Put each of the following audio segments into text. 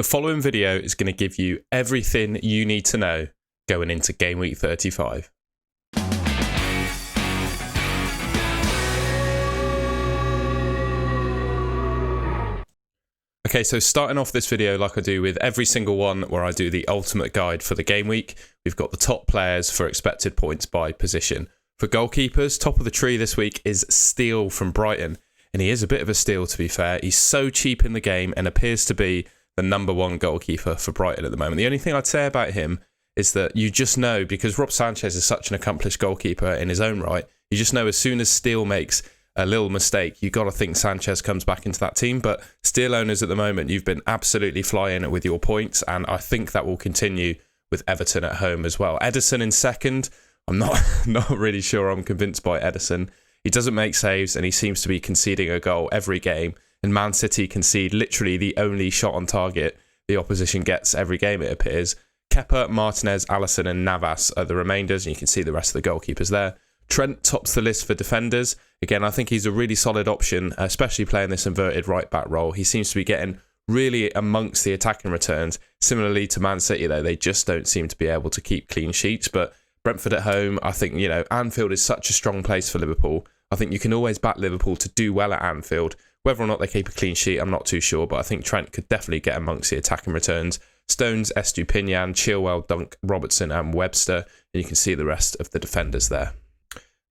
The following video is going to give you everything you need to know going into game week 35. Okay, so starting off this video like I do with every single one where I do the ultimate guide for the game week, we've got the top players for expected points by position. For goalkeepers, top of the tree this week is Steele from Brighton, and he is a bit of a steal to be fair. He's so cheap in the game and appears to be the number one goalkeeper for Brighton at the moment. The only thing I'd say about him is that you just know, because Rob Sanchez is such an accomplished goalkeeper in his own right, you just know as soon as Steele makes a little mistake, you got to think Sanchez comes back into that team. But Steele owners at the moment, you've been absolutely flying with your points, and I think that will continue with Everton at home as well. Ederson in second. I'm not really sure I'm convinced by Ederson. He doesn't make saves and he seems to be conceding a goal every game. And Man City concede literally the only shot on target the opposition gets every game, it appears. Kepa, Martinez, Alisson and Navas are the remainders, and you can see the rest of the goalkeepers there. Trent tops the list for defenders. Again, I think he's a really solid option, especially playing this inverted right-back role. He seems to be getting really amongst the attacking returns. Similarly to Man City, though, they just don't seem to be able to keep clean sheets. But Brentford at home, I think, Anfield is such a strong place for Liverpool. I think you can always back Liverpool to do well at Anfield. Whether or not they keep a clean sheet, I'm not too sure, but I think Trent could definitely get amongst the attacking returns. Stones, Estupinian, Chilwell, Dunk, Robertson and Webster, and you can see the rest of the defenders there.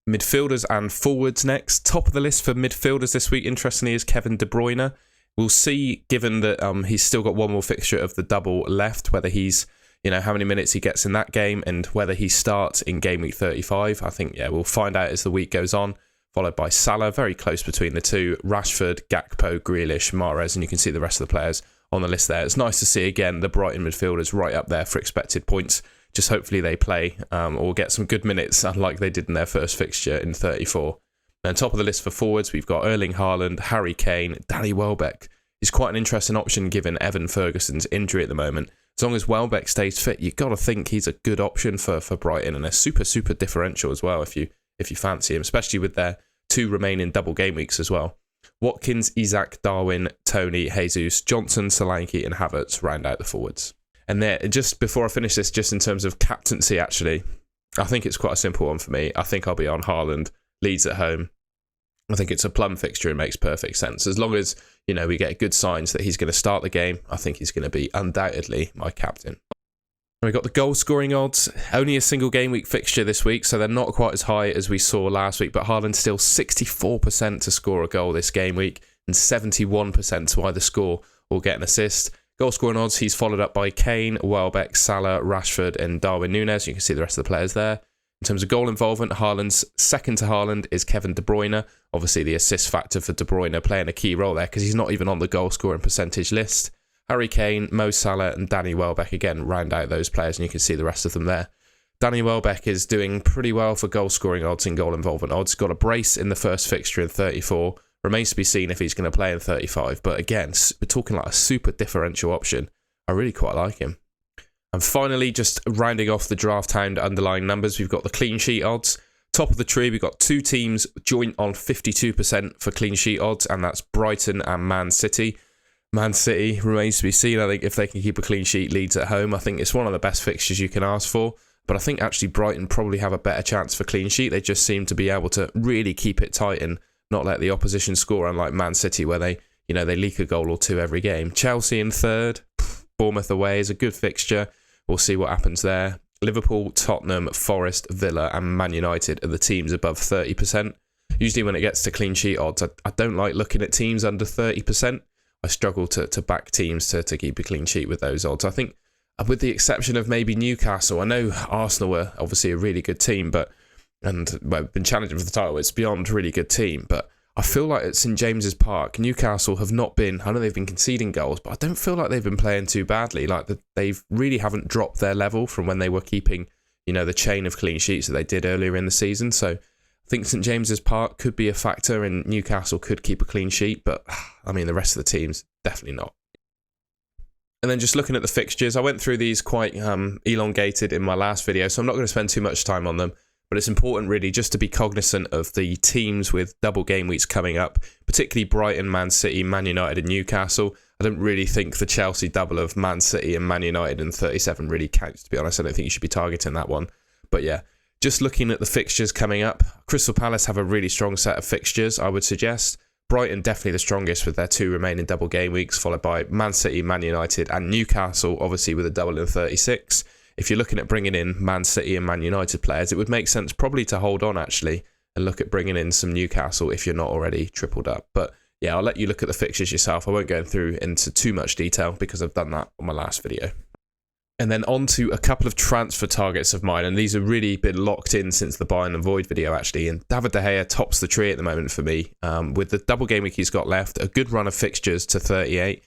Midfielders and forwards next. Top of the list for midfielders this week, interestingly, is Kevin De Bruyne. We'll see, given that he's still got one more fixture of the double left, whether he's, how many minutes he gets in that game and whether he starts in game week 35. I think, we'll find out as the week goes on. Followed by Salah, very close between the two. Rashford, Gakpo, Grealish, Mahrez, and you can see the rest of the players on the list there. It's nice to see, again, the Brighton midfielders right up there for expected points. Just hopefully they play or get some good minutes, unlike they did in their first fixture in 34. And top of the list for forwards, we've got Erling Haaland, Harry Kane, Danny Welbeck. He's quite an interesting option given Evan Ferguson's injury at the moment. As long as Welbeck stays fit, you've got to think he's a good option for Brighton, and a super differential as well if you fancy him, especially with their two remaining double game weeks as well. Watkins, Isak, Darwin, Tony, Jesus, Johnson, Solanke and Havertz round out the forwards. And there, just before I finish this, just in terms of captaincy actually, I think it's quite a simple one for me. I think I'll be on Haaland, Leeds at home. I think it's a plum fixture and makes perfect sense. As long as, we get good signs that he's going to start the game, I think he's going to be undoubtedly my captain. We've got the goal scoring odds. Only a single game week fixture this week, so they're not quite as high as we saw last week, but Haaland's still 64% to score a goal this game week and 71% to either score or get an assist. Goal scoring odds, he's followed up by Kane, Welbeck, Salah, Rashford and Darwin Núñez. You can see the rest of the players there. In terms of goal involvement, Haaland's second to Haaland is Kevin De Bruyne. Obviously the assist factor for De Bruyne playing a key role there because he's not even on the goal scoring percentage list. Harry Kane, Mo Salah and Danny Welbeck again round out those players, and you can see the rest of them there. Danny Welbeck is doing pretty well for goal scoring odds and goal involvement odds. Got a brace in the first fixture in 34. Remains to be seen if he's going to play in 35. But again, we're talking like a super differential option. I really quite like him. And finally, just rounding off the Draft Hound underlying numbers, we've got the clean sheet odds. Top of the tree, we've got two teams joint on 52% for clean sheet odds, and that's Brighton and Man City. Man City remains to be seen. I think if they can keep a clean sheet, Leeds at home, I think it's one of the best fixtures you can ask for. But I think actually Brighton probably have a better chance for clean sheet. They just seem to be able to really keep it tight and not let the opposition score, unlike Man City where they leak a goal or two every game. Chelsea in third, Bournemouth away is a good fixture. We'll see what happens there. Liverpool, Tottenham, Forest, Villa and Man United are the teams above 30%. Usually when it gets to clean sheet odds, I don't like looking at teams under 30%. I struggle to back teams to keep a clean sheet with those odds. I think with the exception of maybe Newcastle, I know Arsenal were obviously a really good team, been challenging for the title. It's beyond a really good team, but I feel like at St James's Park, Newcastle have not been, I know they've been conceding goals, but I don't feel like they've been playing too badly. Like they really haven't dropped their level from when they were keeping, the chain of clean sheets that they did earlier in the season. So I think St James's Park could be a factor and Newcastle could keep a clean sheet, but the rest of the teams, definitely not. And then just looking at the fixtures, I went through these quite elongated in my last video, so I'm not going to spend too much time on them, but it's important really just to be cognizant of the teams with double game weeks coming up, particularly Brighton, Man City, Man United and Newcastle. I don't really think the Chelsea double of Man City and Man United in 37 really counts, to be honest. I don't think you should be targeting that one. But yeah, just looking at the fixtures coming up, Crystal Palace have a really strong set of fixtures, I would suggest. Brighton definitely the strongest with their 2 remaining double game weeks, followed by Man City, Man United and Newcastle, obviously with a double in 36. If you're looking at bringing in Man City and Man United players, it would make sense probably to hold on actually and look at bringing in some Newcastle if you're not already tripled up. But yeah, I'll let you look at the fixtures yourself. I won't go through into too much detail because I've done that on my last video. And then on to a couple of transfer targets of mine, and these have really been locked in since the buy and void video actually. And David De Gea tops the tree at the moment for me. With the double game week he's got left, a good run of fixtures to 38.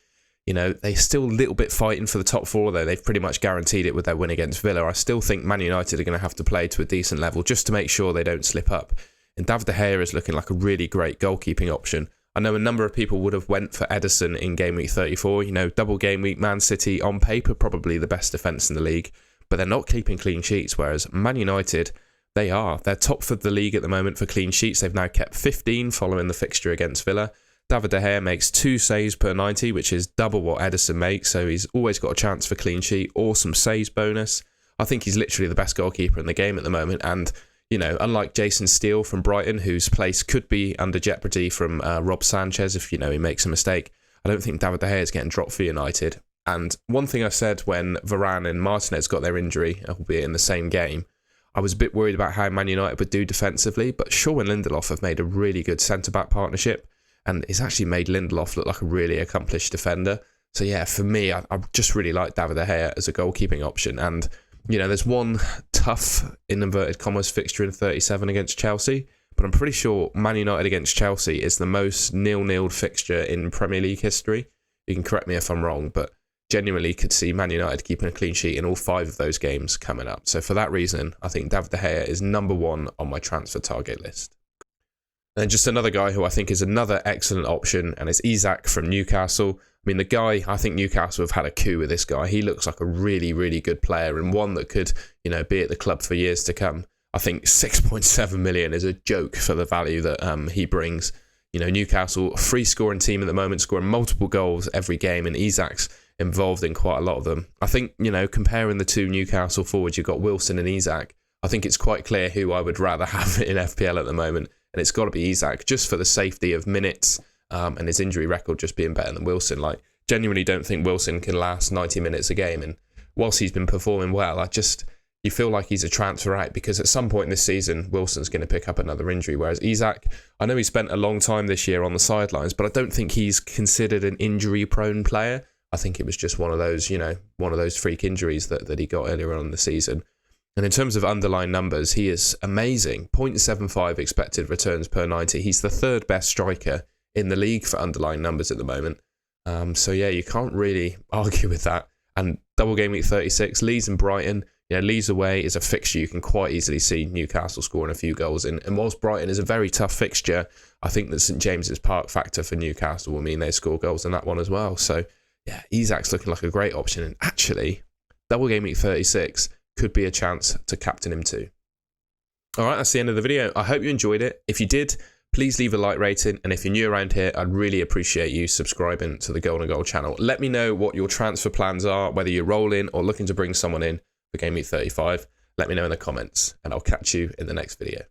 You know, they're still a little bit fighting for the top 4 though. They've pretty much guaranteed it with their win against Villa. I still think Man United are going to have to play to a decent level just to make sure they don't slip up. And David De Gea is looking like a really great goalkeeping option. I know a number of people would have went for Ederson in game week 34. You know, double game week, Man City on paper probably the best defence in the league, but they're not keeping clean sheets, whereas Man United, they are. They're top for the league at the moment for clean sheets. They've now kept 15 following the fixture against Villa. David De Gea makes 2 saves per 90, which is double what Ederson makes, so he's always got a chance for clean sheet or some saves bonus. I think he's literally the best goalkeeper in the game at the moment, and you know, unlike Jason Steele from Brighton, whose place could be under jeopardy from Rob Sanchez if, you know, he makes a mistake, I don't think David De Gea is getting dropped for United. And one thing I said when Varane and Martinez got their injury, albeit in the same game, I was a bit worried about how Man United would do defensively, but Shaw and Lindelof have made a really good centre-back partnership, and it's actually made Lindelof look like a really accomplished defender. So yeah, for me, I just really like David De Gea as a goalkeeping option. And you know, there's one tough, in inverted commas, fixture in 37 against Chelsea, but I'm pretty sure Man United against Chelsea is the most nil-nilled fixture in Premier League history. You can correct me if I'm wrong, but genuinely could see Man United keeping a clean sheet in all 5 of those games coming up. So for that reason, I think David De Gea is number 1 on my transfer target list. And just another guy who I think is another excellent option, and it's Isak from Newcastle. I mean, the guy, I think Newcastle have had a coup with this guy. He looks like a really, really good player and one that could, you know, be at the club for years to come. I think 6.7 million is a joke for the value that he brings. You know, Newcastle, a free scoring team at the moment, scoring multiple goals every game, and Isak's involved in quite a lot of them. I think, you know, comparing the 2 Newcastle forwards, you've got Wilson and Isak. I think it's quite clear who I would rather have in FPL at the moment, and it's got to be Isak, just for the safety of minutes. And his injury record just being better than Wilson. Like, genuinely don't think Wilson can last 90 minutes a game. And whilst he's been performing well, you feel like he's a transfer out, because at some point this season, Wilson's going to pick up another injury. Whereas Isak, I know he spent a long time this year on the sidelines, but I don't think he's considered an injury-prone player. I think it was just one of those, you know, one of those freak injuries that he got earlier on in the season. And in terms of underlying numbers, he is amazing. 0.75 expected returns per 90. He's the 3rd best striker in the league for underlying numbers at the moment. So yeah, you can't really argue with that. And double game week 36, Leeds and Brighton. You know, Leeds away is a fixture you can quite easily see Newcastle scoring a few goals in. And whilst Brighton is a very tough fixture, I think that St James's Park factor for Newcastle will mean they score goals in that one as well. So yeah, Isak's looking like a great option. And actually, double game week 36 could be a chance to captain him too. All right, that's the end of the video. I hope you enjoyed it. If you did, please leave a like rating, and if you're new around here, I'd really appreciate you subscribing to the Golden Goal channel. Let me know what your transfer plans are, whether you're rolling or looking to bring someone in for Game Week 35. Let me know in the comments, and I'll catch you in the next video.